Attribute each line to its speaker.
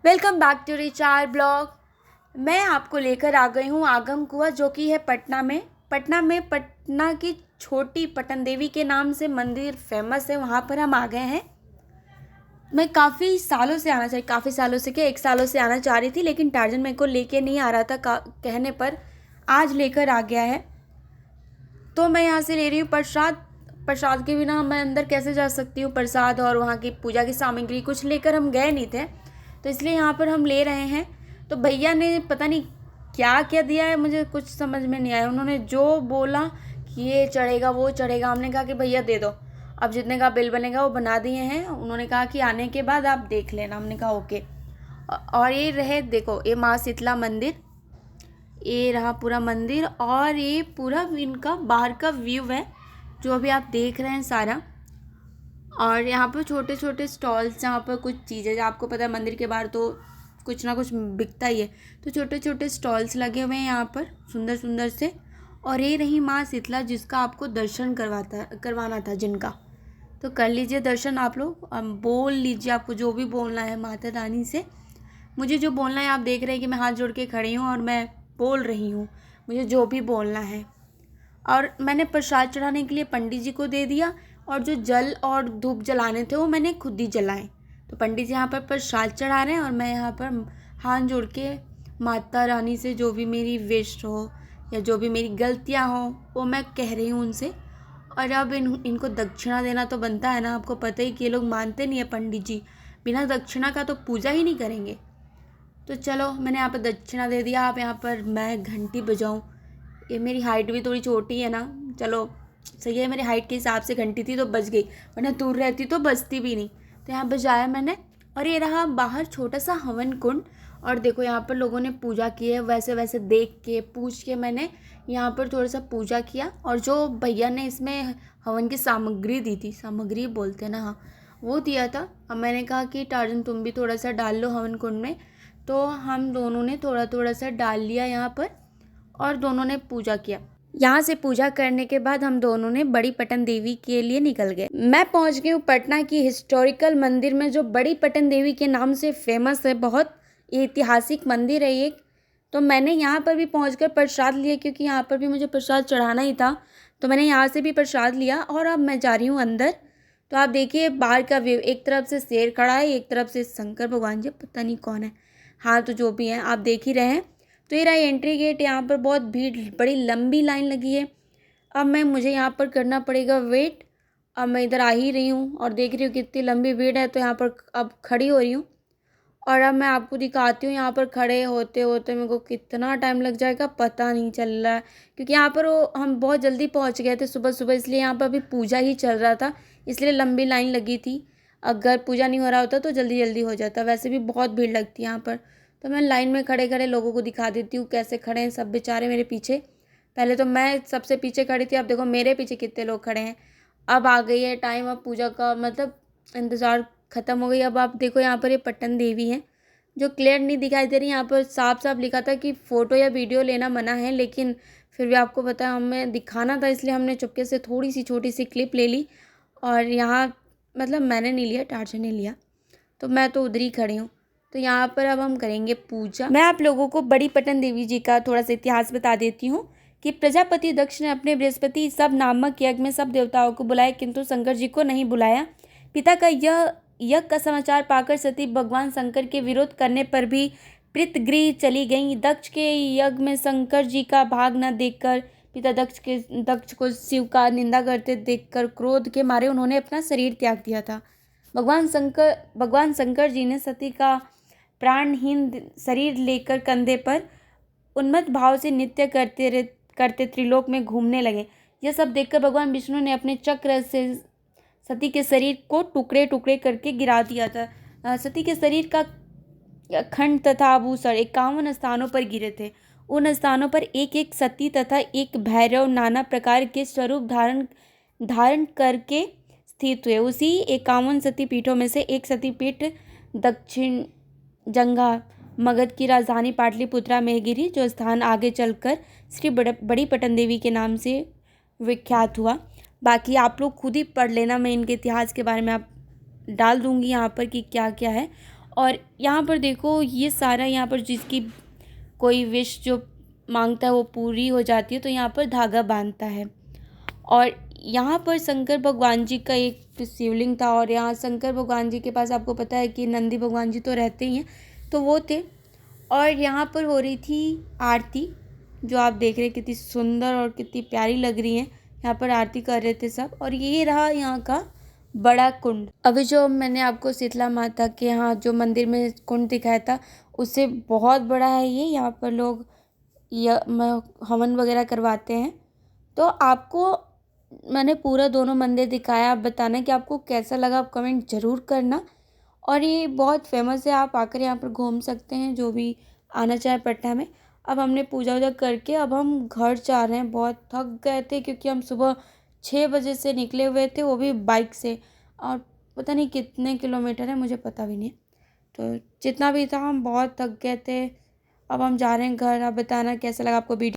Speaker 1: Welcome back to रिचार blog. मैं आपको लेकर आ गई हूँ आगम कुआं, जो कि है पटना की छोटी पटन देवी के नाम से मंदिर फेमस है। वहाँ पर हम आ गए हैं। मैं काफ़ी सालों से काफ़ी सालों से क्या 1 सालों से आना चाह रही थी, लेकिन टार्जन मेरे को लेके नहीं आ रहा था। कहने पर आज लेकर आ गया है। तो मैं यहाँ से ले रही हूँ प्रसाद। प्रसाद के बिना मैं अंदर कैसे जा सकती हूँ। प्रसाद और वहाँ की पूजा की सामग्री कुछ लेकर हम गए नहीं थे, तो इसलिए यहाँ पर हम ले रहे हैं। तो भैया ने पता नहीं क्या क्या दिया है, मुझे कुछ समझ में नहीं आया। उन्होंने जो बोला कि ये चढ़ेगा वो चढ़ेगा, हमने कहा कि भैया दे दो, अब जितने का बिल बनेगा वो बना दिए हैं। उन्होंने कहा कि आने के बाद आप देख लेना। हमने कहा ओके। और ये रहे, देखो ये माँ शीतला मंदिर, ये रहा पूरा मंदिर, और ये पूरा इनका बाहर का व्यू है जो अभी आप देख रहे हैं सारा। और यहाँ पर छोटे छोटे स्टॉल्स, जहाँ पर कुछ चीज़ें, आपको पता है मंदिर के बाहर तो कुछ ना कुछ बिकता ही है, तो छोटे छोटे स्टॉल्स लगे हुए हैं यहाँ पर सुंदर सुंदर से। और ये रही माँ शीतला, जिसका आपको दर्शन करवाना था जिनका, तो कर लीजिए दर्शन आप लोग। बोल लीजिए आपको जो भी बोलना है माता रानी से। मुझे जो बोलना है, आप देख रहे हैं कि मैं हाथ जोड़ के खड़ी हूँ और मैं बोल रही हूँ, मुझे जो भी बोलना है। और मैंने प्रसाद चढ़ाने के लिए पंडित जी को दे दिया, और जो जल और धूप जलाने थे वो मैंने खुद ही जलाए। तो पंडित जी यहाँ पर प्रसाद चढ़ा रहे हैं, और मैं यहाँ पर हाथ जोड़ के माता रानी से जो भी मेरी विश हो या जो भी मेरी गलतियाँ हो वो मैं कह रही हूँ उनसे। और अब इनको दक्षिणा देना तो बनता है ना, आपको पता ही कि ये लोग मानते नहीं है पंडित जी, बिना दक्षिणा का तो पूजा ही नहीं करेंगे। तो चलो मैंने यहाँ पर दक्षिणा दे दिया। आप यहाँ पर मैं घंटी बजाऊँ, ये मेरी हाइट भी थोड़ी छोटी है ना, चलो सही है, मेरी हाइट के हिसाब से घंटी थी तो बज गई, वरना दूर रहती तो बजती भी नहीं। तो यहाँ बजाया मैंने। और ये रहा बाहर छोटा सा हवन कुंड, और देखो यहाँ पर लोगों ने पूजा की है। वैसे वैसे देख के पूछ के मैंने यहाँ पर थोड़ा सा पूजा किया। और जो भैया ने इसमें हवन की सामग्री दी थी, सामग्री बोलते हैं ना, हाँ, वो दिया था। अब मैंने कहा कि टार्जन तुम भी थोड़ा सा डाल लो हवन कुंड में, तो हम दोनों ने थोड़ा थोड़ा सा डाल लिया यहाँ पर, और दोनों ने पूजा किया। यहाँ से पूजा करने के बाद हम दोनों ने बड़ी पटन देवी के लिए निकल गए। मैं पहुँच गई हूँ पटना की हिस्टोरिकल मंदिर में, जो बड़ी पटन देवी के नाम से फेमस है। बहुत ऐतिहासिक मंदिर है ये। तो मैंने यहाँ पर भी पहुँचकर प्रसाद लिया, क्योंकि यहाँ पर भी मुझे प्रसाद चढ़ाना ही था। तो मैंने यहाँ से भी प्रसाद लिया, और अब मैं जा रही हूँ अंदर। तो आप देखिए बाहर का व्यू, एक तरफ से शेर खड़ा है, एक तरफ से शंकर भगवान जी, पता नहीं कौन है, हाँ तो जो भी है आप देख ही रहे हैं। तो ये रहा एंट्री गेट। यहाँ पर बहुत भीड़, बड़ी लंबी लाइन लगी है। अब मुझे यहाँ पर करना पड़ेगा वेट। अब मैं इधर आ ही रही हूँ और देख रही हूँ कितनी लंबी भीड़ है, तो यहाँ पर अब खड़ी हो रही हूँ। और अब मैं आपको दिखाती हूँ यहाँ पर खड़े होते होते मेरे को कितना टाइम लग जाएगा पता नहीं चल रहा है, क्योंकि यहाँ पर हम बहुत जल्दी पहुँच गए थे सुबह सुबह, इसलिए यहाँ पर अभी पूजा ही चल रहा था, इसलिए लंबी लाइन लगी थी। अगर पूजा नहीं हो रहा होता तो जल्दी जल्दी हो जाता। वैसे भी बहुत भीड़ लगती है यहाँ पर। तो मैं लाइन में खड़े खड़े लोगों को दिखा देती हूँ कैसे खड़े हैं सब बेचारे मेरे पीछे। पहले तो मैं सबसे पीछे खड़ी थी, अब देखो मेरे पीछे कितने लोग खड़े हैं। अब आ गई है टाइम, अब पूजा का मतलब इंतज़ार ख़त्म हो गई। अब आप देखो यहाँ पर ये पट्टन देवी है, जो क्लियर नहीं दिखाई दे रही। यहाँ पर साफ साफ लिखा था कि फ़ोटो या वीडियो लेना मना है, लेकिन फिर भी आपको पता है हमें दिखाना था, इसलिए हमने चुपके से थोड़ी सी छोटी सी क्लिप ले ली। और यहाँ मतलब मैंने नहीं लिया, टार्जन ने लिया, तो मैं तो उधर ही खड़ी हूँ। तो यहाँ पर अब हम करेंगे पूजा। मैं आप लोगों को बड़ी पटन देवी जी का थोड़ा सा इतिहास बता देती हूँ कि प्रजापति दक्ष ने अपने बृहस्पति सब नामक यज्ञ में सब देवताओं को बुलाया, किंतु शंकर जी को नहीं बुलाया। पिता का यह यज्ञ का समाचार पाकर सती भगवान शंकर के विरोध करने पर भी पृथगृह चली गईं। दक्ष के यज्ञ में शंकर जी का भाग न देखकर पिता दक्ष को शिव का निंदा करते देखकर क्रोध के मारे उन्होंने अपना शरीर त्याग दिया था। भगवान शंकर जी ने सती का प्राणहीन शरीर लेकर कंधे पर उन्मत्त भाव से नृत्य करते त्रिलोक में घूमने लगे। यह सब देखकर भगवान विष्णु ने अपने चक्र से सती के शरीर को टुकड़े टुकड़े करके गिरा दिया था। सती के शरीर का खंड तथा आभूषण 51 स्थानों पर गिरे थे। उन स्थानों पर एक एक सती तथा एक भैरव नाना प्रकार के स्वरूप धारण करके स्थित हुए। उसी 51 सती पीठों में से एक सती पीठ दक्षिण जंगा मगध की राजधानी पाटलिपुत्रा में गिरी, जो स्थान आगे चलकर श्री बड़ी पटन देवी के नाम से विख्यात हुआ। बाकी आप लोग खुद ही पढ़ लेना, मैं इनके इतिहास के बारे में आप डाल दूंगी यहाँ पर कि क्या क्या है। और यहाँ पर देखो ये सारा, यहाँ पर जिसकी कोई विश जो मांगता है वो पूरी हो जाती है तो यहाँ पर धागा बांधता है। और यहाँ पर शंकर भगवान जी का एक शिवलिंग था, और यहाँ शंकर भगवान जी के पास आपको पता है कि नंदी भगवान जी तो रहते ही हैं, तो वो थे। और यहाँ पर हो रही थी आरती, जो आप देख रहे हैं कितनी सुंदर और कितनी प्यारी लग रही है। यहाँ पर आरती कर रहे थे सब। और ये रहा यहाँ का बड़ा कुंड। अभी जो मैंने आपको शीतला माता के यहाँ जो मंदिर में कुंड दिखाया था, उससे बहुत बड़ा है ये। यहाँ पर लोग हवन वगैरह करवाते हैं। तो आपको मैंने पूरा दोनों मंदिर दिखाया। आप बताना कि आपको कैसा लगा, आप कमेंट ज़रूर करना। और ये बहुत फेमस है, आप आकर यहाँ पर घूम सकते हैं जो भी आना चाहे पटना में। अब हमने पूजा वूजा करके अब हम घर जा रहे हैं। बहुत थक गए थे क्योंकि हम सुबह 6 बजे से निकले हुए थे, वो भी बाइक से। और पता नहीं कितने किलोमीटर है, मुझे पता भी नहीं। तो जितना भी था हम बहुत थक गए थे। अब हम जा रहे हैं घर। आप बताना कैसा लगा आपको वीडियो।